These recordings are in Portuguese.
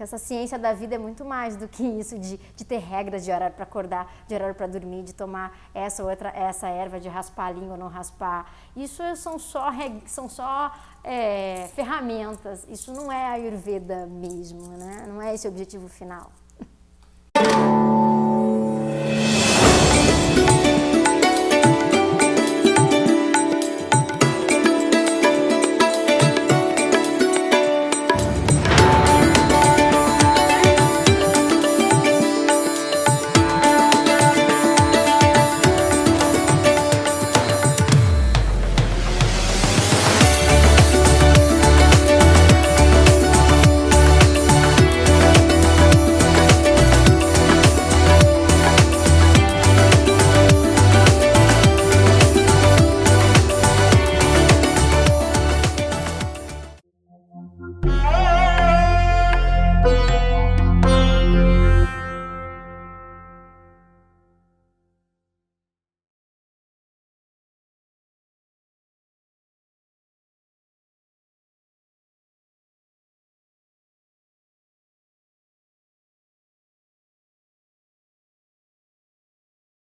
que essa ciência da vida é muito mais do que isso de ter regras de horário para acordar, de horário para dormir, de tomar essa erva, de raspar a língua ou não raspar. Isso são só ferramentas, isso não é a Ayurveda mesmo, né? Não é esse o objetivo final.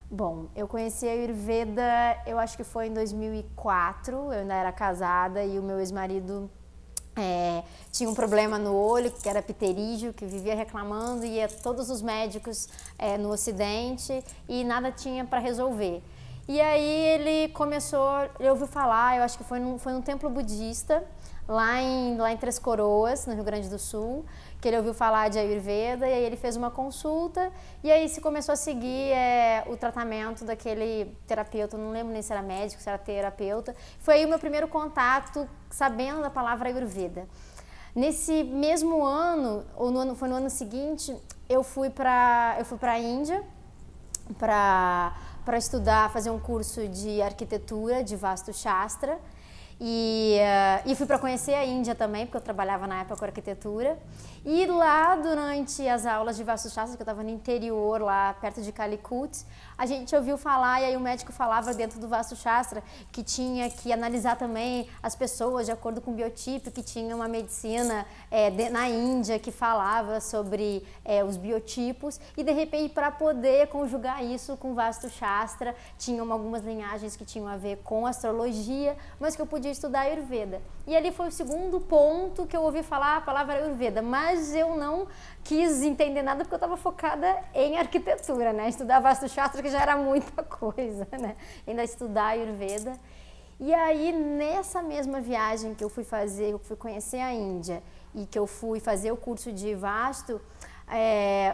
Bom, eu conheci a Ayurveda, eu acho que foi em 2004, eu ainda era casada e o meu ex-marido tinha um problema no olho, que era pterígio, que vivia reclamando, ia a todos os médicos no Ocidente e nada tinha para resolver. E aí ele ouviu falar, eu acho que foi num templo budista, lá em Três Coroas, no Rio Grande do Sul, que ele ouviu falar de Ayurveda, e aí ele fez uma consulta, e aí se começou a seguir o tratamento daquele terapeuta, não lembro nem se era médico, se era terapeuta. Foi aí o meu primeiro contato sabendo da palavra Ayurveda. Nesse mesmo ano, foi no ano seguinte, eu fui para a Índia para estudar, fazer um curso de arquitetura, de Vastu Shastra, e fui para conhecer a Índia também, porque eu trabalhava na época com arquitetura. E lá, durante as aulas de Vastu Shastra, que eu estava no interior, lá perto de Calicut, a gente ouviu falar, e aí o médico falava dentro do Vastu Shastra que tinha que analisar também as pessoas de acordo com o biotipo, que tinha uma medicina na Índia que falava sobre os biotipos, e de repente, para poder conjugar isso com Vastu Shastra, tinham algumas linhagens que tinham a ver com astrologia, mas que eu podia estudar Ayurveda. E ali foi o segundo ponto que eu ouvi falar a palavra Ayurveda, mas eu não quis entender nada porque eu estava focada em arquitetura, né? Estudar Vastu Shastra, que já era muita coisa, né? Ainda estudar Ayurveda. E aí, nessa mesma viagem que eu fui fazer, eu fui conhecer a Índia e que eu fui fazer o curso de Vastu,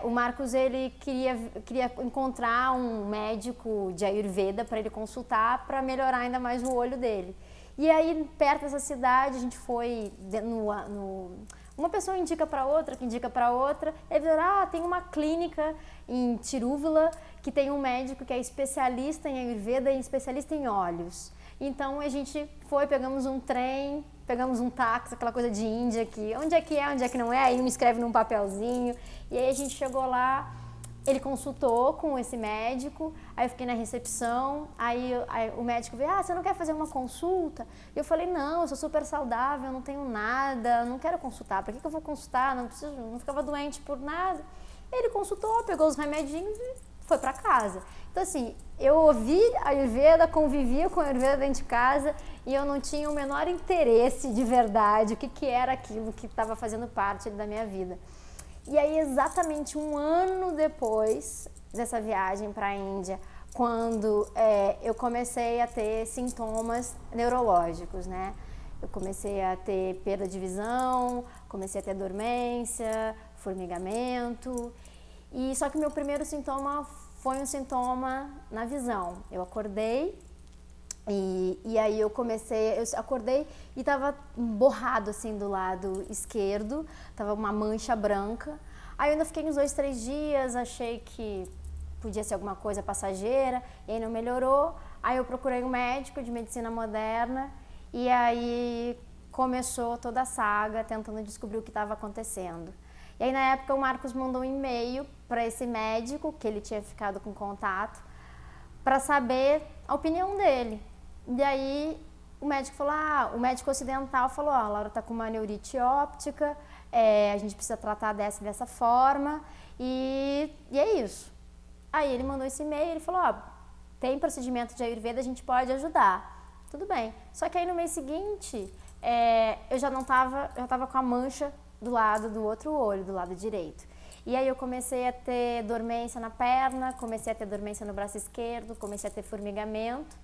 o Marcos, ele queria encontrar um médico de Ayurveda para ele consultar, para melhorar ainda mais o olho dele. E aí, perto dessa cidade, a gente foi uma pessoa indica para outra, que indica para outra. Ele falou, tem uma clínica em Tiruvula que tem um médico que é especialista em Ayurveda e especialista em óleos. Então a gente foi, pegamos um trem, pegamos um táxi, aquela coisa de Índia, que onde é que não é, aí me escreve num papelzinho. E aí a gente chegou lá, ele consultou com esse médico, aí eu fiquei na recepção, aí o médico veio, você não quer fazer uma consulta? Eu falei, não, eu sou super saudável, eu não tenho nada, não quero consultar, para que eu vou consultar? Não ficava doente por nada. Ele consultou, pegou os remedinhos e foi para casa. Então assim, eu ouvi a Ayurveda, convivia com a Ayurveda dentro de casa e eu não tinha o menor interesse de verdade, o que era aquilo que estava fazendo parte da minha vida. E aí, exatamente um ano depois dessa viagem para a Índia, quando eu comecei a ter sintomas neurológicos, né? Eu comecei a ter perda de visão, comecei a ter dormência, formigamento. E só que meu primeiro sintoma foi um sintoma na visão. Eu acordei e aí eu acordei e estava borrado assim do lado esquerdo, estava uma mancha branca. Aí eu ainda fiquei uns 2, 3 dias, achei que podia ser alguma coisa passageira, e aí não melhorou. Aí eu procurei um médico de medicina moderna e aí começou toda a saga tentando descobrir o que estava acontecendo. E aí na época o Marcos mandou um e-mail para esse médico, que ele tinha ficado com contato, para saber a opinião dele. E aí o médico falou, o médico ocidental falou, a Laura está com uma neurite óptica, a gente precisa tratar dessa forma e é isso. Aí ele mandou esse e-mail, ele falou, ó, tem procedimento de Ayurveda, a gente pode ajudar. Tudo bem. Só que aí no mês seguinte, eu já tava com a mancha do lado do outro olho, do lado direito. E aí eu comecei a ter dormência na perna, comecei a ter dormência no braço esquerdo, comecei a ter formigamento.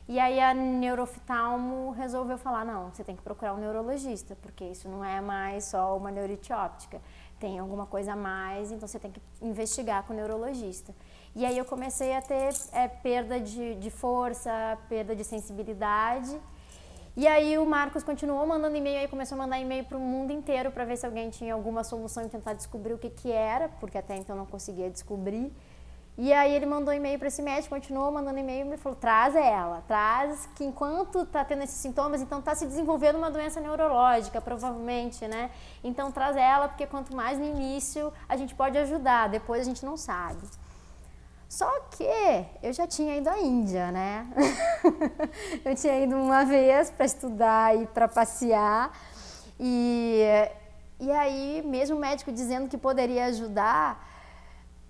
E aí a neurooftalmo resolveu falar, não, você tem que procurar um neurologista, porque isso não é mais só uma neurite óptica, tem alguma coisa a mais, então você tem que investigar com o neurologista. E aí eu comecei a ter perda de força, perda de sensibilidade. E aí o Marcos continuou mandando e-mail, aí começou a mandar e-mail para o mundo inteiro para ver se alguém tinha alguma solução e tentar descobrir o que era, porque até então eu não conseguia descobrir. E aí ele mandou e-mail para esse médico, continuou mandando e-mail e me falou, traz ela, traz que enquanto tá tendo esses sintomas, então tá se desenvolvendo uma doença neurológica, provavelmente, né? Então traz ela, porque quanto mais no início a gente pode ajudar, depois a gente não sabe. Só que eu já tinha ido à Índia, né? Eu tinha ido uma vez para estudar e para passear. E aí, mesmo o médico dizendo que poderia ajudar,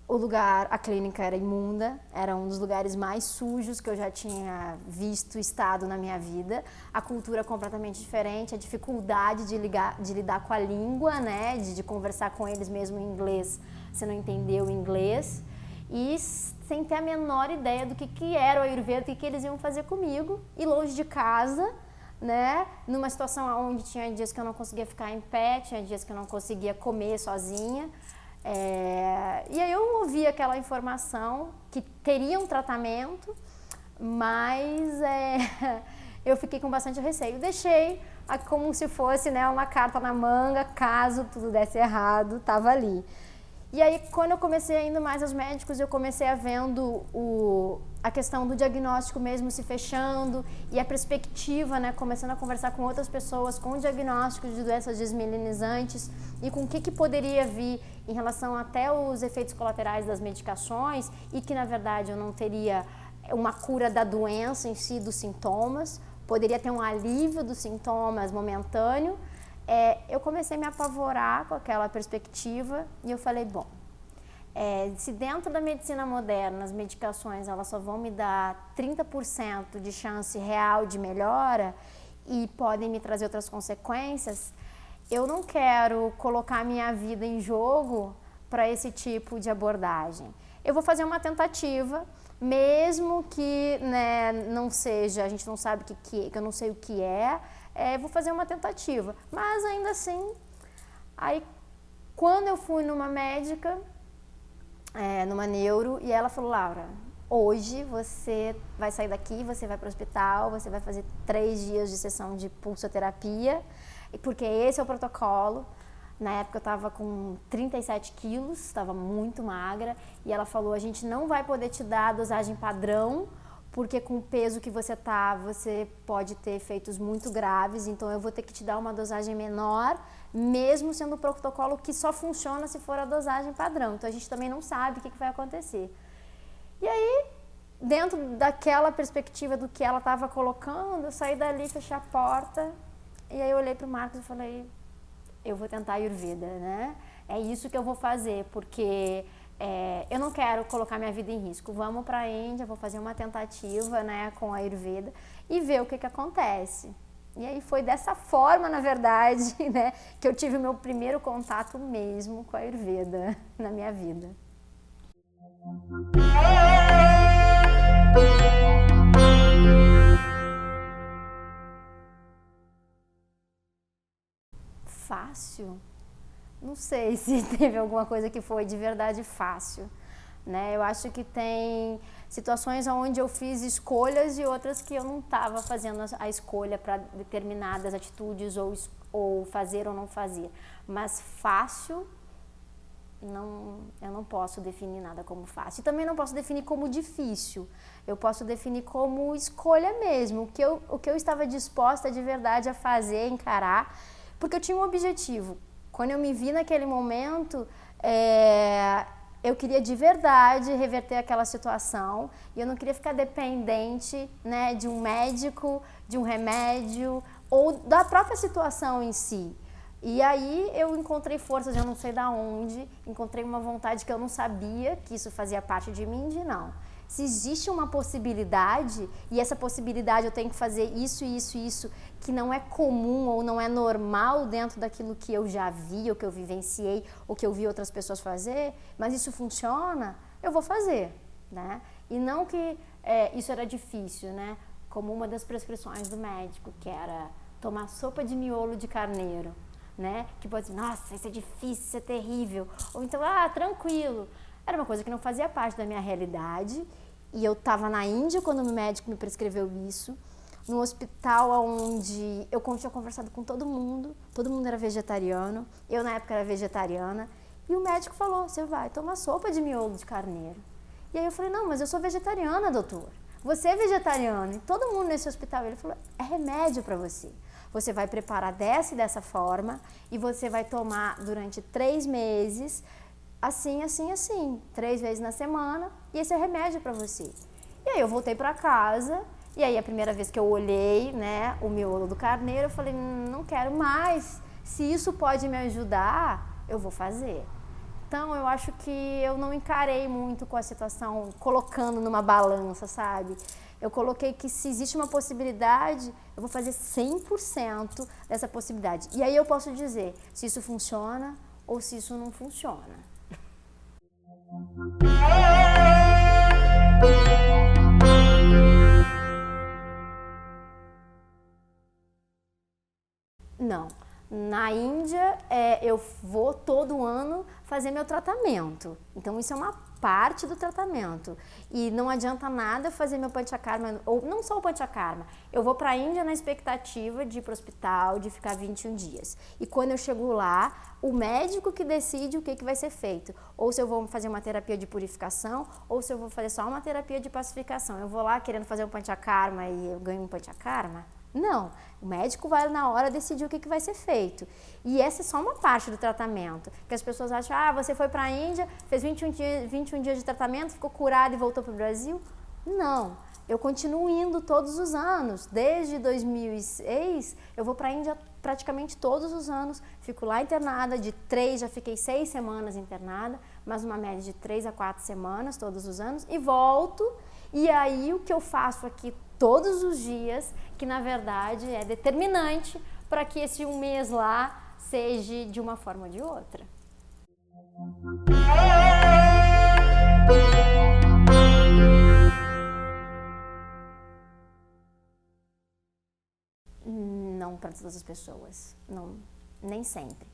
o lugar, a clínica era imunda, era um dos lugares mais sujos que eu já tinha visto, estado na minha vida. A cultura é completamente diferente, a dificuldade de lidar com a língua, né? De conversar com eles mesmo em inglês, você não entendeu o inglês. E sem ter a menor ideia do que era o Ayurveda, o que eles iam fazer comigo, e longe de casa, né? Numa situação onde tinha dias que eu não conseguia ficar em pé, tinha dias que eu não conseguia comer sozinha. E aí eu ouvi aquela informação que teria um tratamento, mas eu fiquei com bastante receio. Deixei como se fosse, né, uma carta na manga, caso tudo desse errado, estava ali. E aí, quando eu comecei a ir mais aos médicos, eu comecei a vendo a questão do diagnóstico mesmo se fechando e a perspectiva, né, começando a conversar com outras pessoas com diagnósticos de doenças desmilinizantes e com o que poderia vir em relação até os efeitos colaterais das medicações e que, na verdade, eu não teria uma cura da doença em si, dos sintomas, poderia ter um alívio dos sintomas momentâneo. Eu comecei a me apavorar com aquela perspectiva e eu falei, bom, se dentro da medicina moderna as medicações elas só vão me dar 30% de chance real de melhora e podem me trazer outras consequências, eu não quero colocar minha vida em jogo para esse tipo de abordagem. Eu vou fazer uma tentativa, mesmo que, né, não seja, a gente não sabe que eu não sei o que vou fazer uma tentativa, mas ainda assim, aí quando eu fui numa médica, numa neuro, e ela falou, Laura, hoje você vai sair daqui, você vai para o hospital, você vai fazer 3 dias de sessão de pulsoterapia, porque esse é o protocolo. Na época eu estava com 37 quilos, estava muito magra, e ela falou, a gente não vai poder te dar a dosagem padrão, porque com o peso que você tá, você pode ter efeitos muito graves, então eu vou ter que te dar uma dosagem menor, mesmo sendo um protocolo que só funciona se for a dosagem padrão. Então a gente também não sabe o que vai acontecer. E aí, dentro daquela perspectiva do que ela estava colocando, eu saí dali, fechei a porta, e aí eu olhei pro Marcos e falei, eu vou tentar Ayurveda, né? É isso que eu vou fazer, porque eu não quero colocar minha vida em risco. Vamos para a Índia, vou fazer uma tentativa, né, com a Ayurveda e ver o que acontece. E aí foi dessa forma, na verdade, né, que eu tive o meu primeiro contato mesmo com a Ayurveda na minha vida. Fácil? Não sei se teve alguma coisa que foi de verdade fácil, né? Eu acho que tem situações onde eu fiz escolhas e outras que eu não estava fazendo a escolha para determinadas atitudes ou fazer ou não fazer. Mas fácil, eu não posso definir nada como fácil. E também não posso definir como difícil. Eu posso definir como escolha mesmo, o que eu estava disposta de verdade a fazer, encarar, porque eu tinha um objetivo. Quando eu me vi naquele momento, eu queria de verdade reverter aquela situação e eu não queria ficar dependente, né, de um médico, de um remédio ou da própria situação em si. E aí eu encontrei forças, eu não sei da onde, encontrei uma vontade que eu não sabia que isso fazia parte de mim, de não. Se existe uma possibilidade, e essa possibilidade eu tenho que fazer isso, isso, que não é comum ou não é normal dentro daquilo que eu já vi, ou que eu vivenciei, ou que eu vi outras pessoas fazer, mas isso funciona, eu vou fazer, né? E não que isso era difícil, né? Como uma das prescrições do médico, que era tomar sopa de miolo de carneiro, né? Que pode dizer, nossa, isso é difícil, isso é terrível. Ou então, tranquilo. Era uma coisa que não fazia parte da minha realidade. E eu estava na Índia quando o médico me prescreveu isso, num hospital onde eu tinha conversado com todo mundo era vegetariano, eu na época era vegetariana, e o médico falou, você vai tomar sopa de miolo de carneiro. E aí eu falei, não, mas eu sou vegetariana, doutor. Você é vegetariano. E todo mundo nesse hospital, ele falou, é remédio para você. Você vai preparar dessa e dessa forma, e você vai tomar durante 3 meses, assim, assim, assim, 3 vezes na semana, e esse é remédio para você. E aí eu voltei para casa, e aí a primeira vez que eu olhei, né, o miolo do carneiro, eu falei, não quero mais, se isso pode me ajudar, eu vou fazer. Então eu acho que eu não encarei muito com a situação, colocando numa balança, sabe? Eu coloquei que se existe uma possibilidade, eu vou fazer 100% dessa possibilidade. E aí eu posso dizer se isso funciona ou se isso não funciona. Não. Na Índia, eu vou todo ano fazer meu tratamento. Então, isso é uma parte do tratamento. E não adianta nada fazer meu panchakarma, ou não só o panchakarma. Eu vou para a Índia na expectativa de ir para o hospital, de ficar 21 dias. E quando eu chego lá, o médico que decide o que vai ser feito. Ou se eu vou fazer uma terapia de purificação, ou se eu vou fazer só uma terapia de pacificação. Eu vou lá querendo fazer um panchakarma e eu ganho um panchakarma? Não, o médico vai na hora decidir o que vai ser feito. E essa é só uma parte do tratamento, que as pessoas acham, você foi para a Índia, fez 21 dias de tratamento, ficou curado e voltou para o Brasil. Não, eu continuo indo todos os anos. Desde 2006, eu vou para a Índia praticamente todos os anos. Fico lá internada, já fiquei 6 semanas internada, mas uma média de 3 a 4 semanas todos os anos, e volto. E aí o que eu faço aqui todos os dias, que na verdade é determinante para que esse um mês lá seja de uma forma ou de outra. Não para todas as pessoas, não, nem sempre.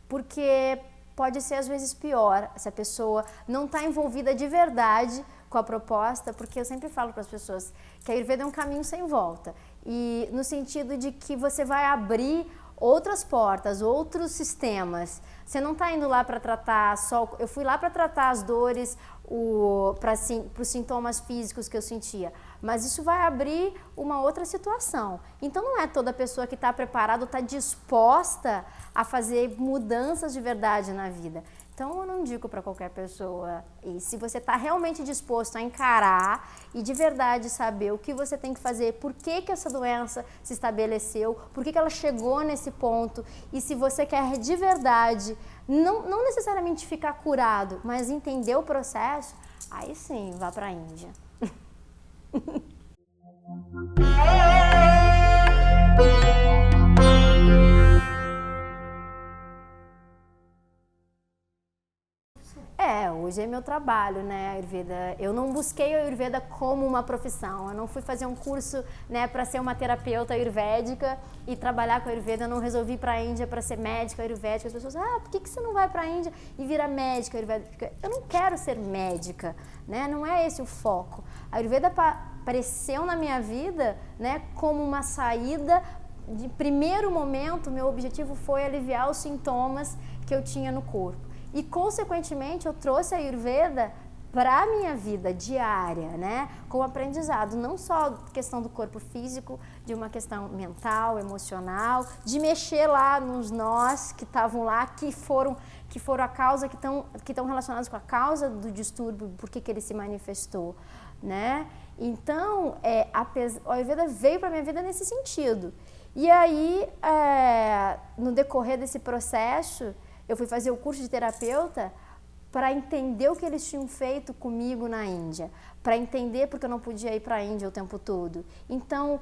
Porque pode ser às vezes pior, se a pessoa não está envolvida de verdade com a proposta, porque eu sempre falo para as pessoas que a Ayurveda é um caminho sem volta, e no sentido de que você vai abrir outras portas, outros sistemas. Você não está indo lá para tratar só... Eu fui lá para tratar as dores, para os sintomas físicos que eu sentia, mas isso vai abrir uma outra situação. Então não é toda pessoa que está preparada ou está disposta a fazer mudanças de verdade na vida. Então eu não digo para qualquer pessoa. E se você está realmente disposto a encarar e de verdade saber o que você tem que fazer, por que essa doença se estabeleceu, por que ela chegou nesse ponto, e se você quer de verdade, não necessariamente ficar curado, mas entender o processo, aí sim, vá para a Índia. Hoje é meu trabalho, né, Ayurveda. Eu não busquei a Ayurveda como uma profissão. Eu não fui fazer um curso, né, para ser uma terapeuta ayurvédica e trabalhar com a Ayurveda. Eu não resolvi ir para a Índia para ser médica ayurvédica. As pessoas, por que você não vai para a Índia e vira médica ayurvédica? Eu não quero ser médica, né? Não é esse o foco. A Ayurveda apareceu na minha vida, né, como uma saída. De primeiro momento, meu objetivo foi aliviar os sintomas que eu tinha no corpo. E, consequentemente, eu trouxe a Ayurveda para a minha vida diária, né? Com aprendizado, não só questão do corpo físico, de uma questão mental, emocional, de mexer lá nos nós que estavam lá, que foram a causa, que estão relacionados com a causa do distúrbio, por que ele se manifestou, né? Então, a Ayurveda veio para a minha vida nesse sentido. E aí, no decorrer desse processo, eu fui fazer o curso de terapeuta para entender o que eles tinham feito comigo na Índia, para entender porque eu não podia ir para a Índia o tempo todo. Então,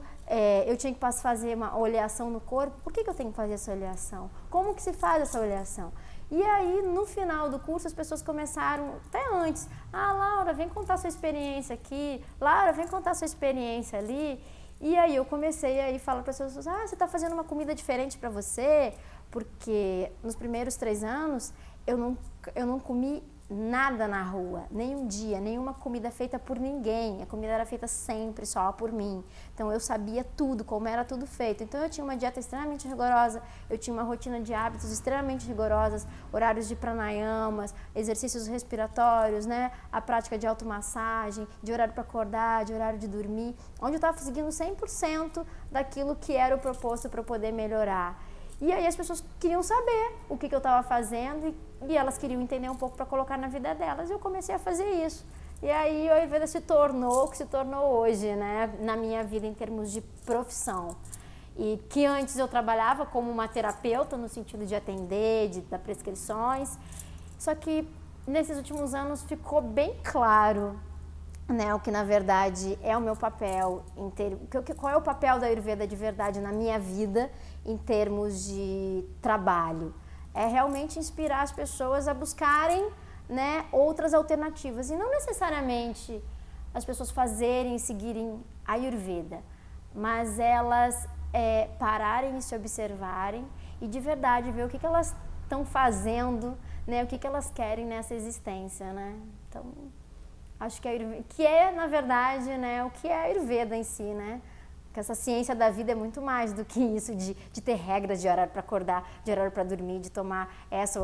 eu tinha que fazer uma oleação no corpo. Por que eu tenho que fazer essa oleação? Como que se faz essa oleação? E aí, no final do curso, as pessoas começaram, até antes, Laura, vem contar sua experiência aqui, Laura, vem contar sua experiência ali. E aí eu comecei a falar para as pessoas, você está fazendo uma comida diferente para você? Porque nos primeiros 3 anos, eu não comi nada na rua, nem um dia, nenhuma comida feita por ninguém. A comida era feita sempre só por mim. Então eu sabia tudo, como era tudo feito. Então eu tinha uma dieta extremamente rigorosa, eu tinha uma rotina de hábitos extremamente rigorosas, horários de pranayamas, exercícios respiratórios, né? A prática de automassagem, de horário para acordar, de horário de dormir, onde eu estava seguindo 100% daquilo que era o proposto para eu poder melhorar. E aí as pessoas queriam saber o que eu estava fazendo e elas queriam entender um pouco para colocar na vida delas. E eu comecei a fazer isso. E aí o Ayurveda se tornou o que se tornou hoje, né, na minha vida em termos de profissão. E que antes eu trabalhava como uma terapeuta no sentido de atender, de dar prescrições. Só que nesses últimos anos ficou bem claro, né, o que na verdade é o meu papel, qual é o papel da Ayurveda de verdade na minha vida em termos de trabalho. É realmente inspirar as pessoas a buscarem, né, outras alternativas e não necessariamente as pessoas fazerem e seguirem a Ayurveda, mas elas pararem e se observarem e de verdade ver o que elas estão fazendo, né, o que elas querem nessa existência, né? Então, acho que na verdade, né, o que é a Ayurveda em si, né? Que essa ciência da vida é muito mais do que isso de ter regras de horário para acordar, de horário para dormir, de tomar essa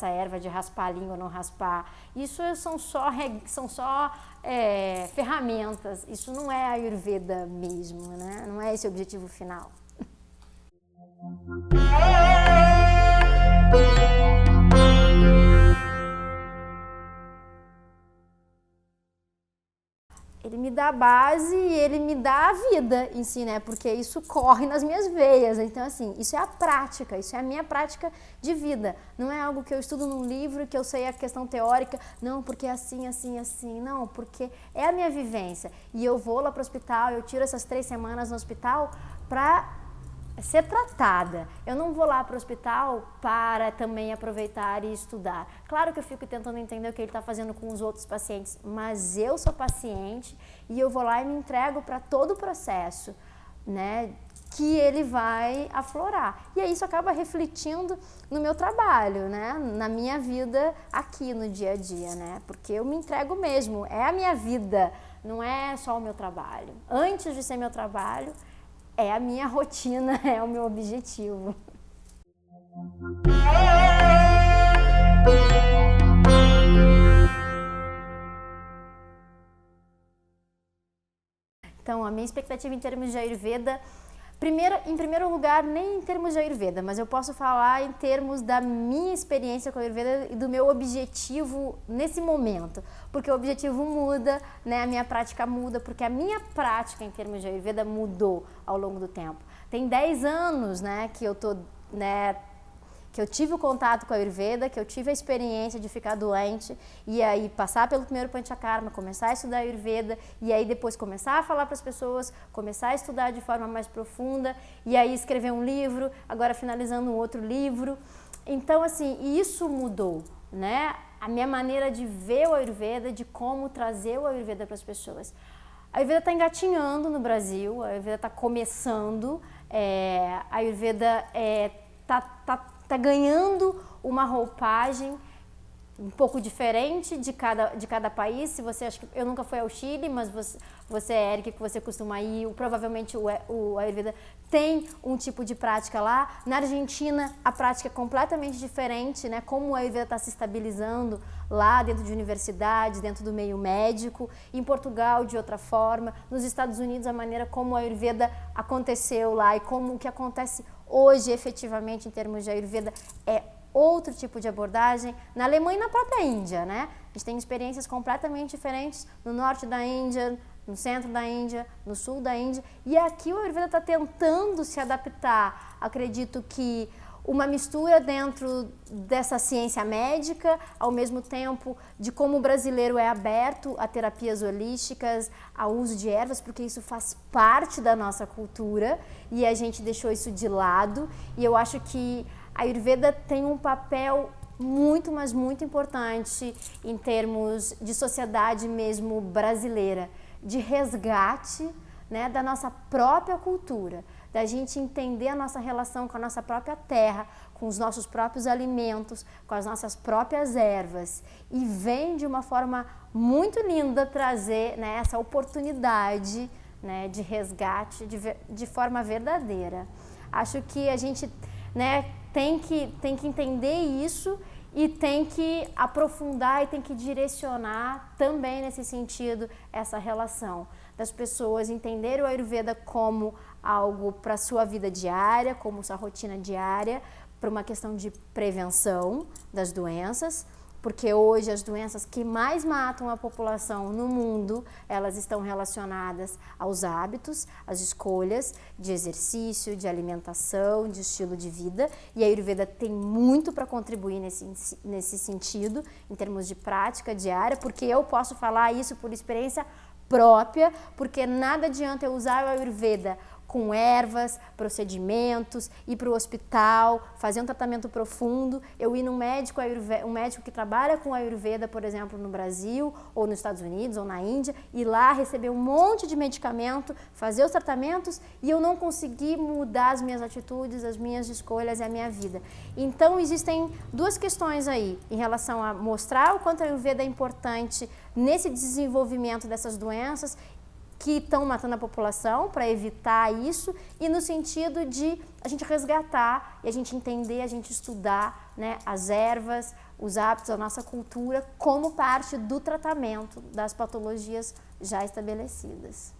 erva, de raspar a língua ou não raspar. Isso são só ferramentas. Isso não é a Ayurveda mesmo, né? Não é esse o objetivo final. Ele me dá a base e ele me dá a vida em si, né? Porque isso corre nas minhas veias. Então, assim, isso é a prática, isso é a minha prática de vida. Não é algo que eu estudo num livro, que eu sei a questão teórica. Não, porque é assim, assim, assim. Não, porque é a minha vivência. E eu vou lá para o hospital, eu tiro essas 3 semanas no hospital para ser tratada. Eu não vou lá para o hospital para também aproveitar e estudar. Claro que eu fico tentando entender o que ele está fazendo com os outros pacientes, mas eu sou paciente e eu vou lá e me entrego para todo o processo, né, que ele vai aflorar. E aí isso acaba refletindo no meu trabalho, né, na minha vida aqui no dia a dia, né, porque eu me entrego mesmo, é a minha vida, não é só o meu trabalho. Antes de ser meu trabalho, é a minha rotina, é o meu objetivo. Então, a minha expectativa em termos de Ayurveda, em primeiro lugar, nem em termos de Ayurveda, mas eu posso falar em termos da minha experiência com a Ayurveda e do meu objetivo nesse momento. Porque o objetivo muda, né? A minha prática muda, porque a minha prática em termos de Ayurveda mudou ao longo do tempo. Tem 10 anos, né, que eu tô, né, que eu tive o contato com a Ayurveda, que eu tive a experiência de ficar doente e aí passar pelo primeiro Panchakarma, começar a estudar Ayurveda e aí depois começar a falar para as pessoas, começar a estudar de forma mais profunda e aí escrever um livro, agora finalizando um outro livro. Então, assim, isso mudou, né? A minha maneira de ver o Ayurveda, de como trazer o Ayurveda para as pessoas. A Ayurveda está engatinhando no Brasil, a Ayurveda está começando, a Ayurveda está ganhando uma roupagem um pouco diferente de cada país. Se você acha que eu nunca fui ao Chile, mas você Eric, que você costuma ir, provavelmente o Ayurveda tem um tipo de prática lá. Na Argentina, a prática é completamente diferente, né? Como o Ayurveda está se estabilizando lá dentro de universidades, dentro do meio médico. Em Portugal, de outra forma. Nos Estados Unidos, a maneira como o Ayurveda aconteceu lá e como o que acontece hoje, efetivamente, em termos de Ayurveda, é outro tipo de abordagem. Na Alemanha e na própria Índia, né? A gente tem experiências completamente diferentes no norte da Índia, no centro da Índia, no sul da Índia, e aqui o Ayurveda está tentando se adaptar. Acredito que uma mistura dentro dessa ciência médica, ao mesmo tempo de como o brasileiro é aberto a terapias holísticas, ao uso de ervas, porque isso faz parte da nossa cultura e a gente deixou isso de lado. E eu acho que a Ayurveda tem um papel muito, mas muito importante em termos de sociedade mesmo brasileira, de resgate, né, da nossa própria cultura, da gente entender a nossa relação com a nossa própria terra, com os nossos próprios alimentos, com as nossas próprias ervas. E vem de uma forma muito linda trazer, né, essa oportunidade, né, de resgate de forma verdadeira. Acho que a gente, né, tem que entender isso e tem que aprofundar e tem que direcionar também nesse sentido essa relação das pessoas entenderem o Ayurveda como algo para a sua vida diária, como sua rotina diária, para uma questão de prevenção das doenças, porque hoje as doenças que mais matam a população no mundo, elas estão relacionadas aos hábitos, às escolhas de exercício, de alimentação, de estilo de vida, e a Ayurveda tem muito para contribuir nesse sentido, em termos de prática diária, porque eu posso falar isso por experiência própria, porque nada adianta eu usar o Ayurveda com ervas, procedimentos, ir para o hospital, fazer um tratamento profundo, eu ir num médico, um médico que trabalha com Ayurveda, por exemplo, no Brasil, ou nos Estados Unidos, ou na Índia, ir lá receber um monte de medicamento, fazer os tratamentos e eu não conseguir mudar as minhas atitudes, as minhas escolhas e a minha vida. Então, existem duas questões aí, em relação a mostrar o quanto a Ayurveda é importante nesse desenvolvimento dessas doenças que estão matando a população, para evitar isso, e no sentido de a gente resgatar e a gente entender, a gente estudar, né, as ervas, os hábitos, a nossa cultura como parte do tratamento das patologias já estabelecidas.